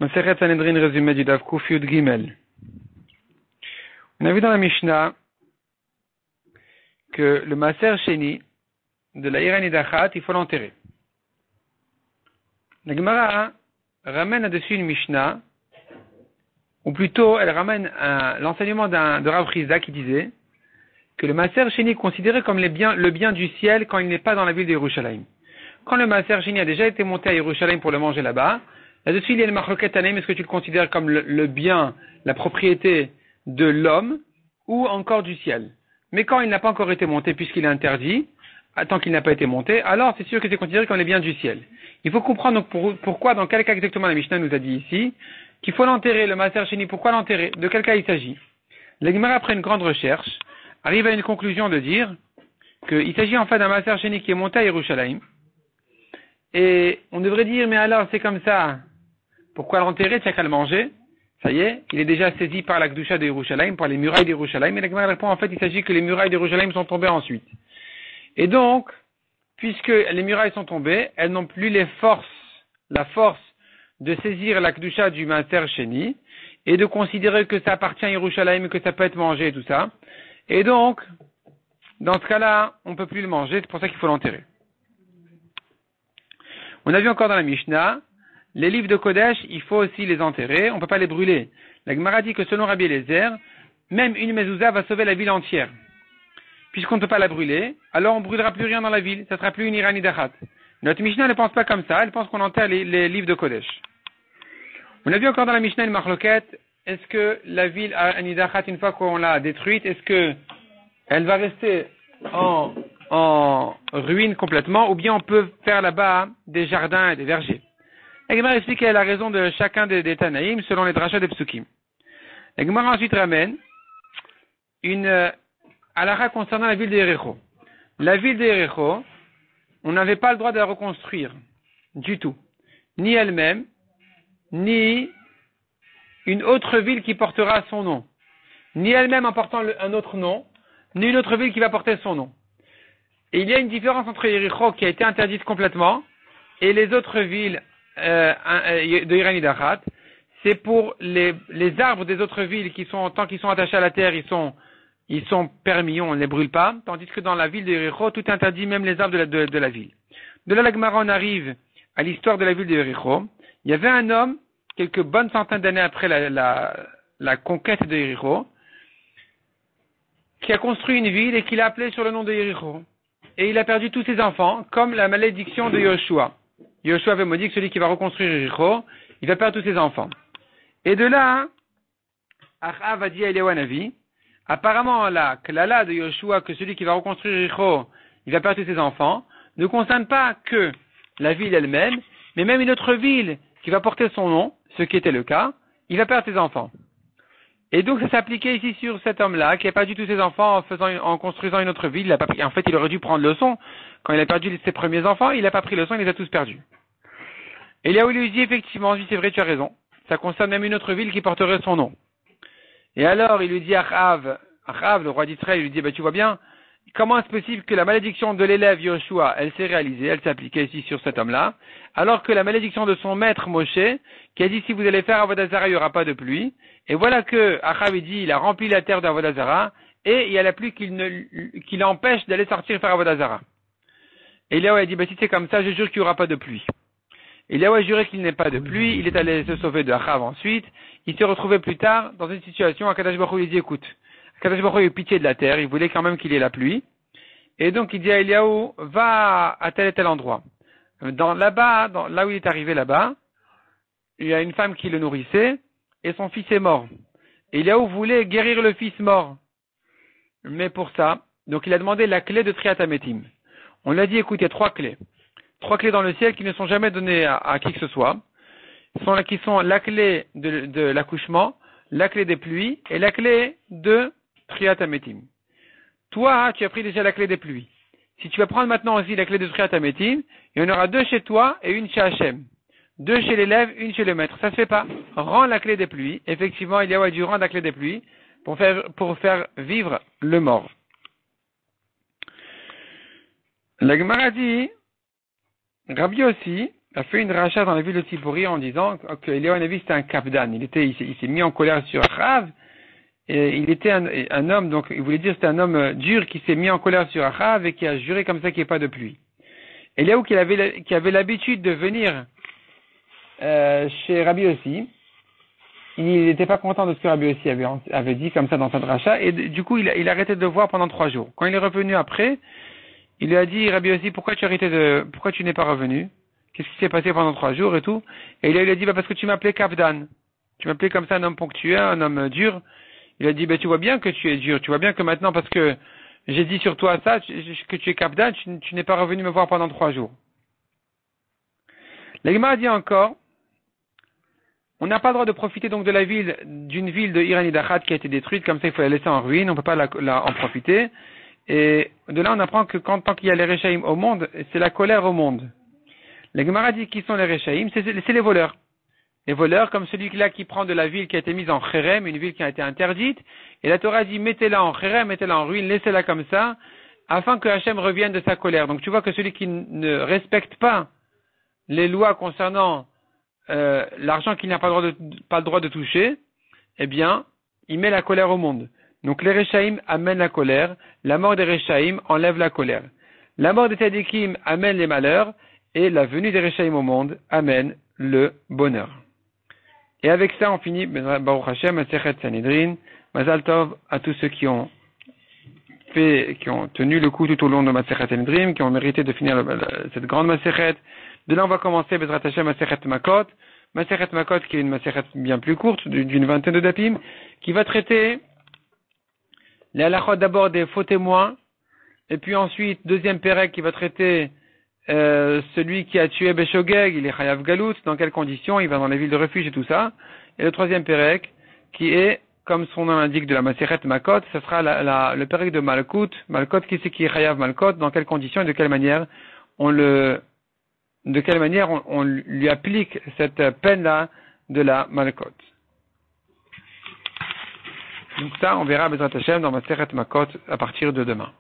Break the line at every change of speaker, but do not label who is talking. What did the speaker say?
Masechet Sanhedrin, résumé du Daf Kuf Yud Gimel. On a vu dans la Mishnah que le Maser Sheni de la Ira Nidachat, il faut l'enterrer. La Gemara ramène là-dessus une Mishnah, ou plutôt elle ramène l'enseignement de Rav Chizda qui disait que le Maser Sheni est considéré comme le bien du ciel quand il n'est pas dans la ville de Yerushalayim. Quand le Maser Sheni a déjà été monté à Yerushalayim pour le manger là-bas, là-dessus, il y a une marloquette Tanaïm, est-ce que tu le considères comme le bien, la propriété de l'homme, ou encore du ciel? Mais quand il n'a pas encore été monté, puisqu'il est interdit, tant qu'il n'a pas été monté, alors c'est sûr que c'est considéré comme les biens du ciel. Il faut comprendre donc pourquoi, dans quel cas exactement la Mishnah nous a dit ici, qu'il faut l'enterrer, le Maser Sheni. Pourquoi l'enterrer? De quel cas il s'agit? La Gemara, après une grande recherche, arrive à une conclusion de dire qu'il s'agit en fait d'un Maser Sheni qui est monté à Yerushalayim. Et on devrait dire, mais alors c'est comme ça, pourquoi l'enterrer? Tiens qu'à le manger. Ça y est, il est déjà saisi par la Kedusha de Yerushalayim, par les murailles de Yerushalayim. Et la Gemara répond, en fait, il s'agit que les murailles de Yerushalayim sont tombées ensuite. Et donc, puisque les murailles sont tombées, elles n'ont plus la force de saisir la Kedusha du Maser Sheni et de considérer que ça appartient à Yerushalayim et que ça peut être mangé et tout ça. Et donc, dans ce cas-là, on ne peut plus le manger, c'est pour ça qu'il faut l'enterrer. On a vu encore dans la Mishnah, les livres de Kodesh, il faut aussi les enterrer, on ne peut pas les brûler. La Gemara dit que selon Rabbi Eliezer, même une mezouza va sauver la ville entière. Puisqu'on ne peut pas la brûler, alors on ne brûlera plus rien dans la ville, ça ne sera plus une Ira Nidachat. Notre Mishnah ne pense pas comme ça, elle pense qu'on enterre les livres de Kodesh. On a vu encore dans la Mishnah une marloquette, est-ce que la ville à Nidachat, une fois qu'on l'a détruite, est-ce que elle va rester en ruine complètement, ou bien on peut faire là-bas des jardins et des vergers? La Gemara explique la raison de chacun des Tanaïm selon les drachas des Psukim. La Gemara ensuite ramène une halakha concernant la ville de Yericho. La ville de Yericho, on n'avait pas le droit de la reconstruire du tout. Ni elle-même, ni une autre ville qui portera son nom. Ni elle-même en portant un autre nom, ni une autre ville qui va porter son nom. Et il y a une différence entre Yericho qui a été interdite complètement et les autres villes de Ira Nidachat. C'est pour les arbres des autres villes tant qu'ils sont attachés à la terre, ils sont permis, on ne les brûle pas, tandis que dans la ville de Yericho, tout est interdit, même les arbres de la ville. De là, la Gemara, on arrive à l'histoire de la ville de Yericho. Il y avait un homme, quelques bonnes centaines d'années après la conquête de Yericho, qui a construit une ville et qui l'a appelée sur le nom de Yericho. Et il a perdu tous ses enfants, comme la malédiction de Yoshua. Yoshua avait maudit que celui qui va reconstruire Yericho, il va perdre tous ses enfants. Et de là, Achav a dit à Eliyahu Hanavi, apparemment la klala de Yoshua, que celui qui va reconstruire Yericho, il va perdre tous ses enfants, ne concerne pas que la ville elle-même, mais même une autre ville qui va porter son nom, ce qui était le cas, il va perdre ses enfants. Et donc ça s'appliquait ici sur cet homme-là, qui n'a pas du tout ses enfants en construisant une autre ville. Il a pas pris, en fait, il aurait dû prendre leçon. Quand il a perdu ses premiers enfants, il n'a pas pris leçon, il les a tous perdus. Et là où il lui dit, effectivement, oui, c'est vrai, tu as raison. Ça concerne même une autre ville qui porterait son nom. Et alors, il lui dit à Achav, le roi d'Israël, il lui dit, tu vois bien, comment est-ce possible que la malédiction de l'élève Yoshua, elle s'est réalisée, elle s'appliquait ici sur cet homme-là, alors que la malédiction de son maître Moshe, qui a dit, si vous allez faire Avodah Zara, il n'y aura pas de pluie. Et voilà que Achav dit, il a rempli la terre d'Avodah Zara, et il y a la pluie qui l'empêche d'aller sortir faire Avodah Zara. Et Eliyahu a dit, si c'est comme ça, je jure qu'il n'y aura pas de pluie. Et Eliyahu a juré qu'il n'y ait pas de pluie, il est allé se sauver de Achav ensuite, il s'est retrouvé plus tard dans une situation, Akadosh Baruch Hu lui dit, écoute, Akadosh Baruch Hu a eu pitié de la terre, il voulait quand même qu'il y ait la pluie, et donc il dit à Eliyahu, va à tel et tel endroit. Là où il est arrivé là-bas, il y a une femme qui le nourrissait, et son fils est mort. Et Eliyahu voulait guérir le fils mort. Mais pour ça, donc il a demandé la clé de Triat Hametim. On lui a dit, écoute, il y a 3 clés. 3 clés dans le ciel qui ne sont jamais données à qui que ce soit. Qui sont la clé de l'accouchement, la clé des pluies et la clé de Triat Hametim. Toi, tu as pris déjà la clé des pluies. Si tu vas prendre maintenant aussi la clé de Triat Hametim, il y en aura 2 chez toi et une chez Hachem. 2 chez l'élève, une chez le maître. Ça se fait pas. Rends la clé des pluies. Effectivement, il y a dû rendre la clé des pluies pour faire vivre le mort. La Gemara dit, Rabbi aussi, a fait une rachat dans la ville de Tzipori en disant que Eliyahu Hanavi c'était un kapdan. Il s'est mis en colère sur Achav, et il était un homme, donc il voulait dire c'était un homme dur qui s'est mis en colère sur Achav et qui a juré comme ça qu'il n'y ait pas de pluie. Eliyahu qui avait l'habitude de venir chez Rabbi Yossi, il n'était pas content de ce que Rabbi Yossi avait dit comme ça dans sa dracha, et du coup il a arrêté de le voir pendant 3 jours. Quand il est revenu après, il lui a dit, Rabbi Yossi, pourquoi tu n'es pas revenu? Qu'est-ce qui s'est passé pendant 3 jours et tout? Et il lui a dit, parce que tu m'appelais Kapdan. Tu m'appelais comme ça un homme ponctuel, un homme dur. Il a dit, tu vois bien que tu es dur. Tu vois bien que maintenant, parce que j'ai dit sur toi ça, que tu es Kapdan, tu n'es pas revenu me voir pendant 3 jours. La Gemara dit encore, on n'a pas le droit de profiter donc de la ville, d'une ville de Irani Dachat qui a été détruite, comme ça il faut la laisser en ruine, on ne peut pas en profiter. Et de là on apprend que tant qu'il y a les Réchaïm au monde, c'est la colère au monde. La Gemara dit qui sont les Réchaïm, c'est les voleurs. Les voleurs comme celui-là qui prend de la ville qui a été mise en Kherem, une ville qui a été interdite, et la Torah dit mettez-la en Kherem, mettez-la en ruine, laissez-la comme ça, afin que Hachem revienne de sa colère. Donc tu vois que celui qui ne respecte pas les lois concernant l'argent qu'il n'a pas le droit de toucher, eh bien, il met la colère au monde. Donc les Réchaïm amènent la colère, la mort des Réchaïm enlève la colère. La mort des Tzadikim amène les malheurs, et la venue des Réchaïm au monde amène le bonheur. Et avec ça, on finit, Baruch Hashem, Masechet Sanhedrin, Mazal Tov à tous ceux qui ont tenu le coup tout au long de Masechet Sanhedrin, qui ont mérité de finir cette grande Masechet. De là, on va commencer Bezrat Hashem Masechet Makot. Masechet Makot, qui est une Masechet bien plus courte, d'une vingtaine de dapim, qui va traiter les halachot d'abord des faux témoins, et puis ensuite, deuxième Pérec qui va traiter celui qui a tué Beshogeg, il est Chayav Galout, dans quelles conditions, il va dans les villes de refuge et tout ça. Et le troisième Pérec, qui est, comme son nom l'indique, de la Masechet Makot, ce sera le Pérec de Malkut, qui c'est qui est Chayav Malkot, dans quelles conditions et de quelle manière on lui applique cette peine-là de la Malkot. Donc ça, on verra Bezrat Hashem dans Masechet Makot à partir de demain.